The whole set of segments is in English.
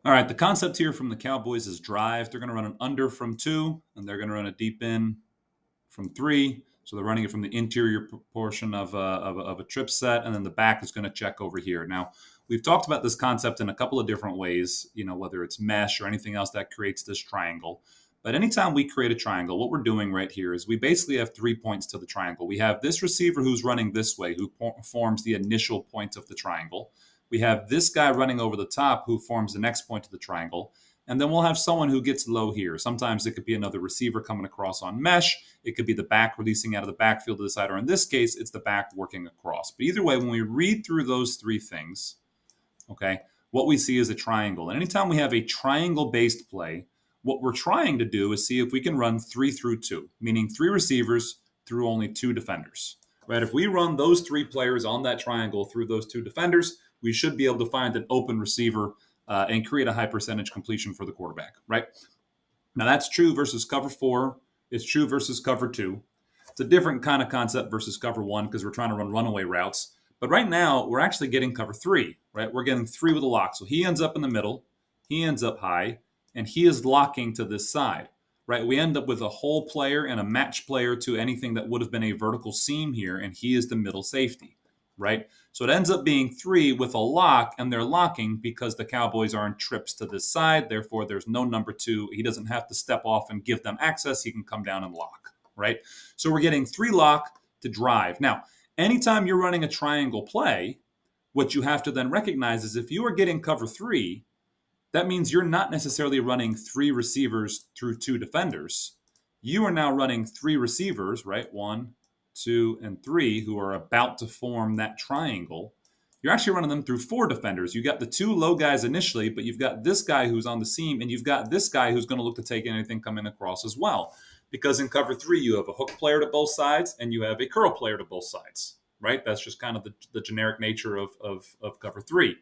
All right, the concept here from the Cowboys is drive. They're going to run an under from 2, and they're going to run a deep in from 3. So they're running it from the interior portion of a trip set, and then the back is going to check over here. Now, we've talked about this concept in a couple of different ways, whether it's mesh or anything else that creates this triangle. But anytime we create a triangle, what we're doing right here is we basically have 3 points to the triangle. We have this receiver who's running this way, who forms the initial point of the triangle. We have this guy running over the top who forms the next point of the triangle. And then we'll have someone who gets low here. Sometimes it could be another receiver coming across on mesh. It could be the back releasing out of the backfield to the side, or in this case, it's the back working across. But either way, when we read through those 3 things, okay, what we see is a triangle. And anytime we have a triangle-based play, what we're trying to do is see if we can run 3 through 2, meaning 3 receivers through only 2 defenders. Right? If we run those 3 players on that triangle through those 2 defenders, we should be able to find an open receiver and create a high percentage completion for the quarterback, right? Now, that's true versus cover 4. It's true versus cover 2. It's a different kind of concept versus cover 1 because we're trying to run runaway routes. But right now, we're actually getting cover 3, right? We're getting 3 with a lock. So he ends up in the middle, he ends up high, and he is locking to this side, right? We end up with a hole player and a match player to anything that would have been a vertical seam here, and he is the middle safety, right? So it ends up being 3 with a lock, and they're locking because the Cowboys are in trips to this side. Therefore, there's no number 2. He doesn't have to step off and give them access. He can come down and lock, right? So we're getting 3 lock to drive. Now, anytime you're running a triangle play, what you have to then recognize is if you are getting cover 3, that means you're not necessarily running 3 receivers through 2 defenders. You are now running 3 receivers, right? 1, 2, and 3, who are about to form that triangle. You're actually running them through 4 defenders. You got the 2 low guys initially, but you've got this guy who's on the seam, and you've got this guy who's going to look to take anything coming across as well. Because in cover 3, you have a hook player to both sides, and you have a curl player to both sides, right? That's just kind of the generic nature of cover 3.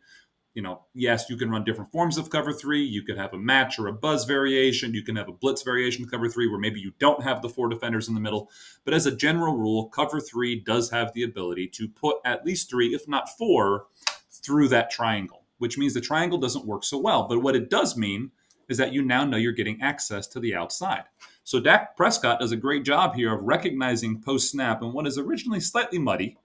Yes, you can run different forms of cover 3. You could have a match or a buzz variation. You can have a blitz variation of cover 3 where maybe you don't have the 4 defenders in the middle. But as a general rule, cover 3 does have the ability to put at least 3, if not 4, through that triangle, which means the triangle doesn't work so well. But what it does mean is that you now know you're getting access to the outside. So Dak Prescott does a great job here of recognizing post-snap and what is originally slightly muddy,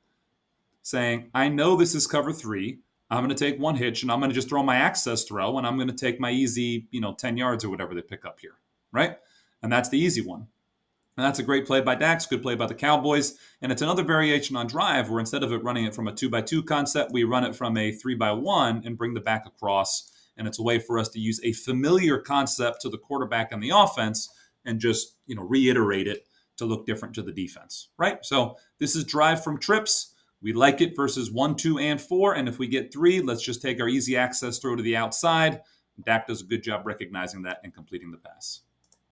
saying, I know this is cover 3. I'm going to take 1 hitch, and I'm going to just throw my access throw, and I'm going to take my easy, 10 yards or whatever they pick up here, right? And that's the easy one. And that's a great play by Dax, good play by the Cowboys. And it's another variation on drive where instead of it running it from a 2x2 concept, we run it from a 3x1 and bring the back across. And it's a way for us to use a familiar concept to the quarterback and the offense and just, reiterate it to look different to the defense, right? So this is drive from trips. We like it versus 1, 2, and 4. And if we get 3, let's just take our easy access throw to the outside. Dak does a good job recognizing that and completing the pass.